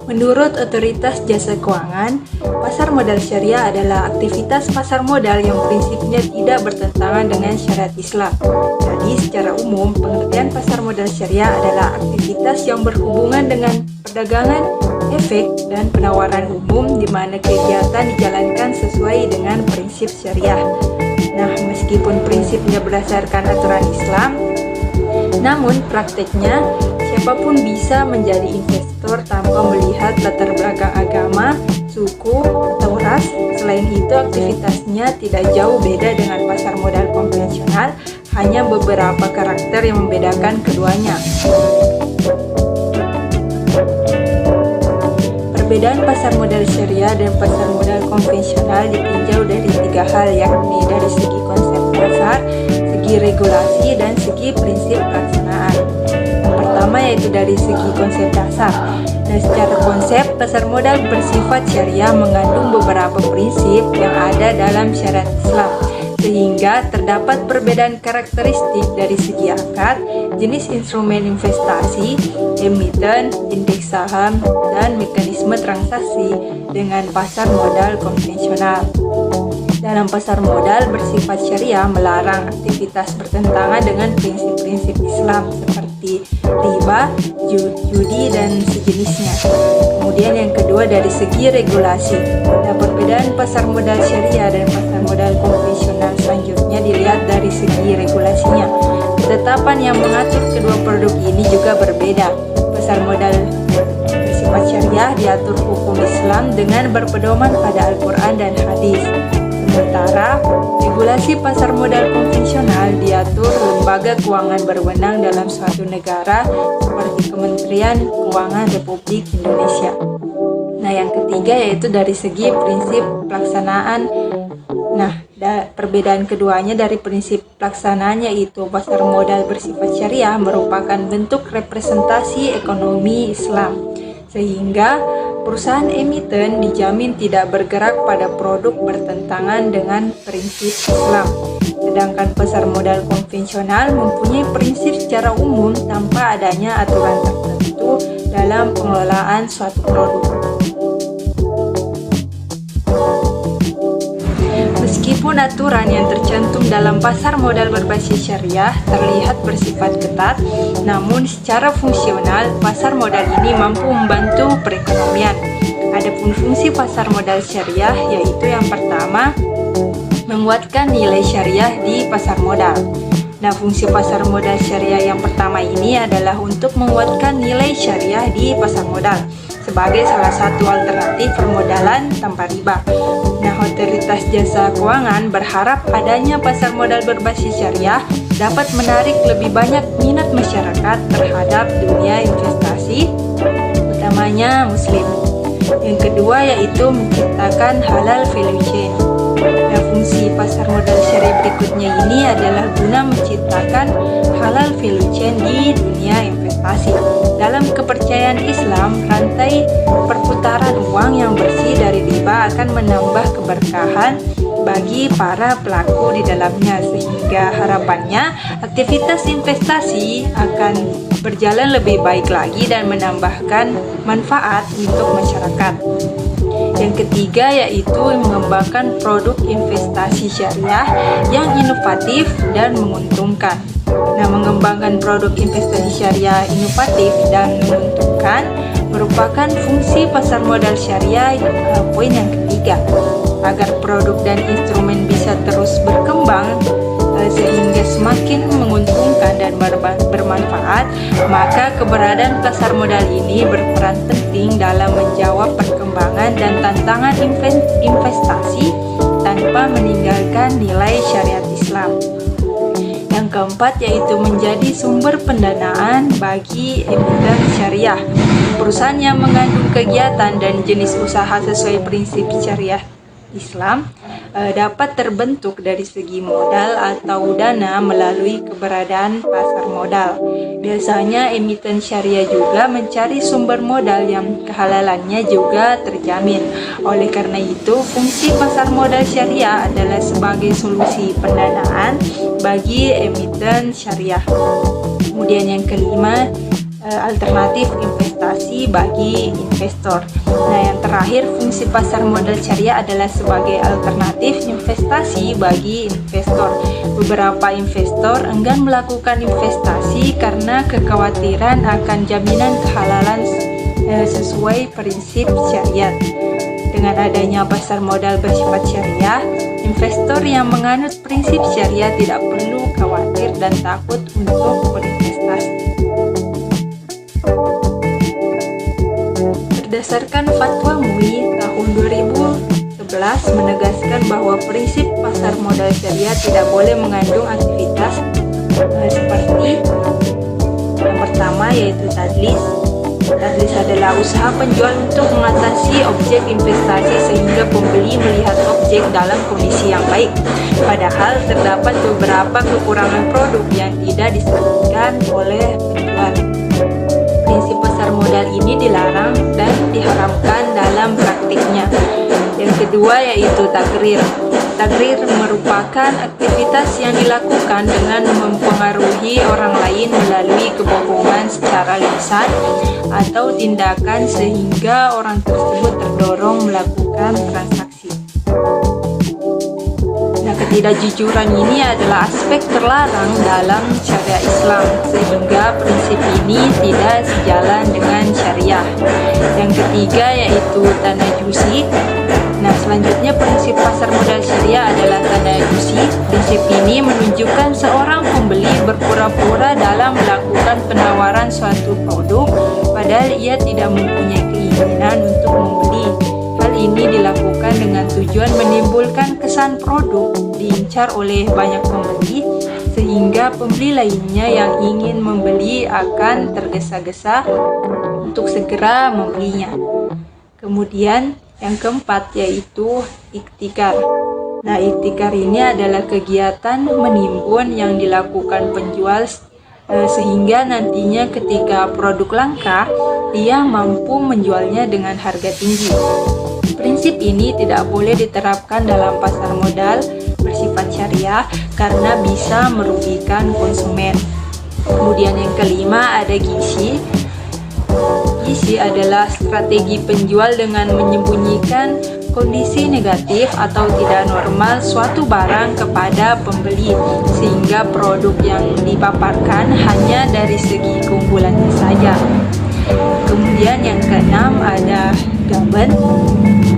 Menurut Otoritas Jasa Keuangan, pasar modal syariah adalah aktivitas pasar modal yang prinsipnya tidak bertentangan dengan syariat Islam. Jadi, secara umum, pengertian pasar modal syariah adalah aktivitas yang berhubungan dengan perdagangan, efek, dan penawaran umum di mana kegiatan dijalankan sesuai dengan prinsip syariah. Nah, meskipun prinsipnya berdasarkan aturan Islam, namun prakteknya siapapun bisa menjadi investor tanpa melihat latar belakang agama, suku, atau ras. Selain itu, aktivitasnya tidak jauh beda dengan pasar modal konvensional, hanya beberapa karakter yang membedakan keduanya. Perbedaan pasar modal syariah dan pasar modal konvensional ditinjau dari 3 hal, yakni dari segi konsep pasar, segi regulasi, dan segi prinsip pelaksanaan. Yang pertama yaitu dari segi konsep dasar. Nah, secara konsep, pasar modal bersifat syariah mengandung beberapa prinsip yang ada dalam syariat Islam, sehingga terdapat perbedaan karakteristik dari segi akad, jenis instrumen investasi, emiten, indeks saham, dan mekanisme transaksi dengan pasar modal konvensional. Dalam pasar modal bersifat syariah melarang aktivitas bertentangan dengan prinsip-prinsip Islam seperti riba, judi, dan sejenisnya. Kemudian yang kedua dari segi regulasi. Nah, perbedaan pasar modal syariah dan pasar modal konvensional selanjutnya dilihat dari segi regulasinya. Ketetapan yang mengatur kedua produk ini juga berbeda. Pasar modal bersifat syariah diatur hukum Islam dengan berpedoman pada Al-Quran dan hadis. Sementara regulasi pasar modal konvensional diatur lembaga keuangan berwenang dalam suatu negara seperti Kementerian Keuangan Republik Indonesia. Nah, yang ketiga yaitu dari segi prinsip pelaksanaan. Nah, perbedaan keduanya dari prinsip pelaksanaan yaitu pasar modal bersifat syariah merupakan bentuk representasi ekonomi Islam, sehingga perusahaan emiten dijamin tidak bergerak pada produk bertentangan dengan prinsip Islam. Sedangkan pasar modal konvensional mempunyai prinsip secara umum tanpa adanya aturan tertentu dalam pengelolaan suatu produk. Meskipun aturan yang tercantum dalam pasar modal berbasis syariah terlihat bersifat ketat, namun secara fungsional pasar modal ini mampu membantu perekonomian. Adapun fungsi pasar modal syariah yaitu yang pertama, menguatkan nilai syariah di pasar modal. Nah, fungsi pasar modal syariah yang pertama ini adalah untuk menguatkan nilai syariah di pasar modal sebagai salah satu alternatif permodalan tanpa riba. Nah, Otoritas Jasa Keuangan berharap adanya pasar modal berbasis syariah dapat menarik lebih banyak minat masyarakat terhadap dunia investasi, utamanya Muslim. Yang kedua yaitu menciptakan halal value chain. Nah, fungsi pasar modal syariah berikutnya ini adalah guna menciptakan halal value chain di dunia investasi. Dalam kepercayaan Islam, rantai perputaran uang yang bersih dari riba akan menambah keberkahan bagi para pelaku di dalamnya, sehingga harapannya aktivitas investasi akan berjalan lebih baik lagi dan menambahkan manfaat untuk masyarakat. Yang ketiga yaitu mengembangkan produk investasi syariah yang inovatif dan menguntungkan. Nah, mengembangkan produk investasi syariah inovatif dan menguntungkan merupakan fungsi pasar modal syariah. Poin yang ketiga, agar produk dan instrumen bisa terus berkembang sehingga semakin menguntungkan dan bermanfaat, maka keberadaan pasar modal ini berperan penting dalam menjawab perkembangan dan tantangan investasi tanpa meninggalkan nilai syariat Islam. Yang keempat yaitu menjadi sumber pendanaan bagi emiten syariah. Perusahaan yang mengandung kegiatan dan jenis usaha sesuai prinsip syariah Islam dapat terbentuk dari segi modal atau dana melalui keberadaan pasar modal. Biasanya emiten syariah juga mencari sumber modal yang kehalalannya juga terjamin. Oleh karena itu, fungsi pasar modal syariah adalah sebagai solusi pendanaan bagi emiten syariah. Kemudian yang kelima alternatif investasi bagi investor. Nah, yang terakhir, fungsi pasar modal syariah adalah sebagai alternatif investasi bagi investor. Beberapa investor enggan melakukan investasi karena kekhawatiran akan jaminan kehalalan sesuai prinsip syariat. Dengan adanya pasar modal bersifat syariah, investor yang menganut prinsip syariah tidak perlu khawatir dan takut untuk berinvestasi. Berdasarkan Fatwa MUI tahun 2011 menegaskan bahwa prinsip pasar modal syariah tidak boleh mengandung aktivitas seperti yang pertama, yaitu tadlis. Tadlis adalah usaha penjual untuk mengatasi objek investasi sehingga pembeli melihat objek dalam kondisi yang baik, padahal terdapat beberapa kekurangan produk yang tidak disebutkan oleh penjual. Prinsip pasar modal ini dilarang dan diharamkan dalam praktiknya. Yang kedua yaitu takrir. Takrir merupakan aktivitas yang dilakukan dengan mempengaruhi orang lain melalui kebohongan secara lisan atau tindakan sehingga orang tersebut terdorong melakukan transaksi. Nah, ketidakjujuran ini adalah aspek terlarang dalam syariat Islam, sehingga prinsip ini tidak sejalan dengan syariah. Yang ketiga yaitu tanajusi. Nah, selanjutnya prinsip pasar modal syariah adalah tanajusi. Prinsip ini menunjukkan seorang pembeli berpura-pura dalam melakukan penawaran suatu produk, padahal ia tidak mempunyai keinginan untuk membeli. Hal ini dilakukan dengan tujuan menimbulkan kesan produk diincar oleh banyak pembeli, sehingga pembeli lainnya yang ingin membeli akan tergesa-gesa untuk segera membelinya. Kemudian yang keempat yaitu iktikar. Nah, iktikar ini adalah kegiatan menimbun yang dilakukan penjual sehingga nantinya ketika produk langka, ia mampu menjualnya dengan harga tinggi. Prinsip ini tidak boleh diterapkan dalam pasar modal bersifat syariah karena bisa merugikan konsumen. Kemudian yang kelima ada gizi. Gizi adalah strategi penjual dengan menyembunyikan kondisi negatif atau tidak normal suatu barang kepada pembeli, sehingga produk yang dipaparkan hanya dari segi keunggulannya saja. Kemudian yang keenam ada gaben.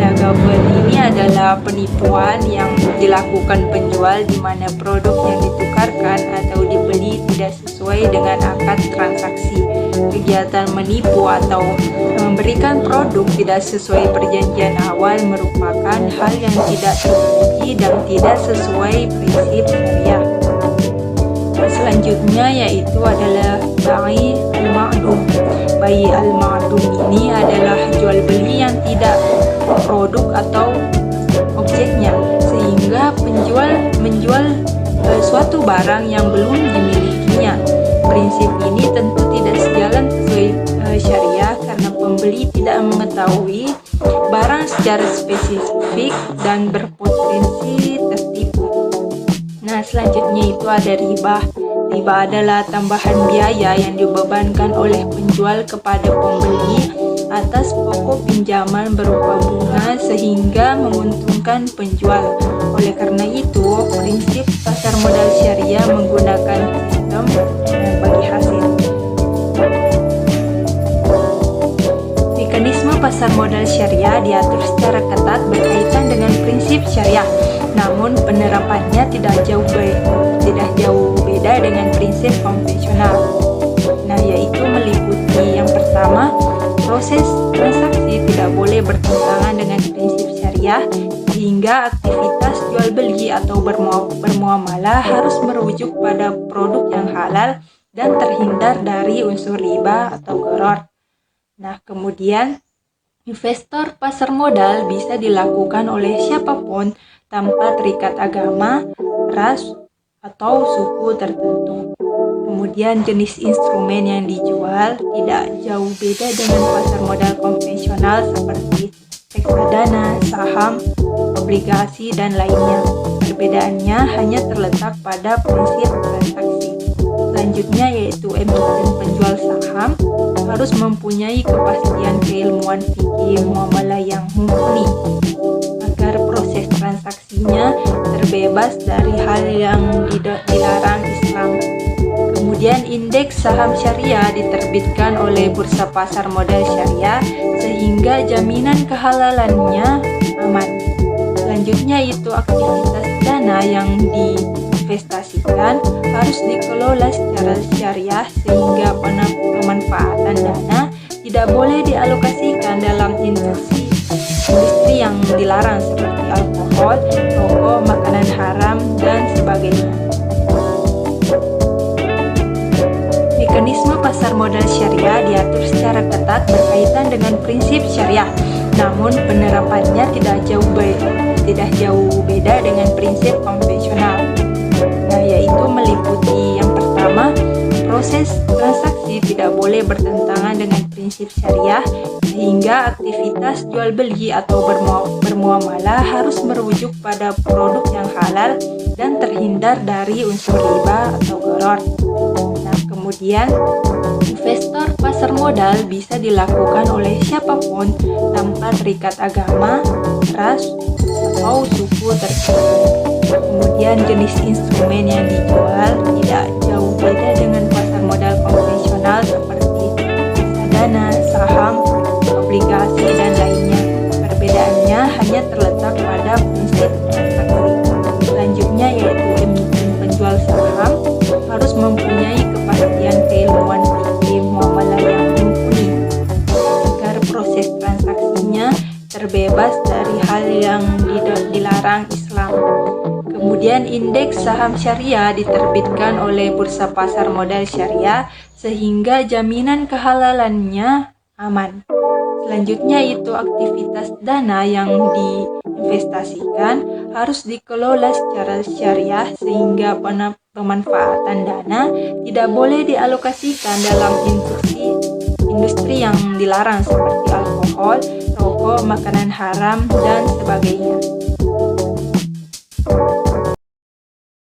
Nah, gaben ini adalah penipuan yang dilakukan penjual di mana produk yang ditukarkan atau dibeli tidak sesuai dengan akad transaksi. Kegiatan menipu atau memberikan produk tidak sesuai perjanjian awal merupakan hal yang tidak terbukti dan tidak sesuai prinsip syariah. Selanjutnya yaitu adalah bai al-ma'dum. Bai al-ma'dum ini adalah jual beli yang tidak produk atau objeknya, sehingga penjual menjual suatu barang yang belum dimilikinya. Prinsip ini tentu tidak sejalan sesuai syariah karena pembeli tidak mengetahui barang secara spesifik dan berpotensi tertipu. Nah, selanjutnya itu ada riba. Riba adalah tambahan biaya yang dibebankan oleh penjual kepada pembeli atas pokok pinjaman berupa bunga sehingga menguntungkan penjual. Oleh karena itu, prinsip pasar modal syariah menggunakan sistem bagi hasil. Mekanisme pasar modal syariah diatur secara ketat berkaitan dengan prinsip syariah. Namun penerapannya tidak jauh beda dengan prinsip konvensional. Nah, yaitu meliputi yang pertama, proses transaksi tidak boleh bertentangan dengan prinsip syariah, sehingga aktivitas jual beli atau bermuamalah harus merujuk pada produk yang halal dan terhindar dari unsur riba atau gharar. Nah, kemudian investor pasar modal bisa dilakukan oleh siapapun tanpa terikat agama, ras, atau suku tertentu. Kemudian jenis instrumen yang dijual tidak jauh beda dengan pasar modal konvensional seperti reksadana, saham, obligasi, dan lainnya. Perbedaannya hanya terletak pada prinsip transaksi. Selanjutnya yaitu emiten penjual saham. harus mempunyai kepastian keilmuan fikih muamalah yang mumpuni agar proses transaksinya terbebas dari hal yang dilarang Islam. Kemudian indeks saham syariah diterbitkan oleh Bursa Pasar Modal Syariah sehingga jaminan kehalalannya aman. Selanjutnya itu aktivitas dana yang diinvestasikan harus dikelola secara syariah sehingga pemanfaatan dana tidak boleh dialokasikan dalam industri yang dilarang seperti alkohol, rokok, makanan haram, dan sebagainya. Mekanisme pasar modal syariah diatur secara ketat berkaitan dengan prinsip syariah, namun penerapannya tidak jauh beda dengan prinsip konvensional. Yaitu meliputi yang pertama, proses transaksi tidak boleh bertentangan dengan prinsip syariah sehingga aktivitas jual beli atau bermuamalah harus merujuk pada produk yang halal dan terhindar dari unsur riba atau gharar. Kemudian, investor pasar modal bisa dilakukan oleh siapapun tanpa terikat agama, ras, atau suku tertentu. Kemudian, jenis instrumen yang dijual tidak jauh beda dengan pasar modal konvensional seperti reksadana, saham, obligasi, dan lainnya. Perbedaannya hanya terletak pada prinsip transaksi. Selanjutnya yaitu emiten penjual saham harus mempunyai kepastian keilmuan fikih muamalah yang mumpuni agar proses transaksinya terbebas dari hal yang dilarang Islam. Kemudian indeks saham syariah diterbitkan oleh Bursa Pasar Modal Syariah sehingga jaminan kehalalannya aman. Selanjutnya itu aktivitas dana yang diinvestasikan harus dikelola secara syariah sehingga pemanfaatan dana tidak boleh dialokasikan dalam industri yang dilarang seperti alkohol, rokok, makanan haram, dan sebagainya.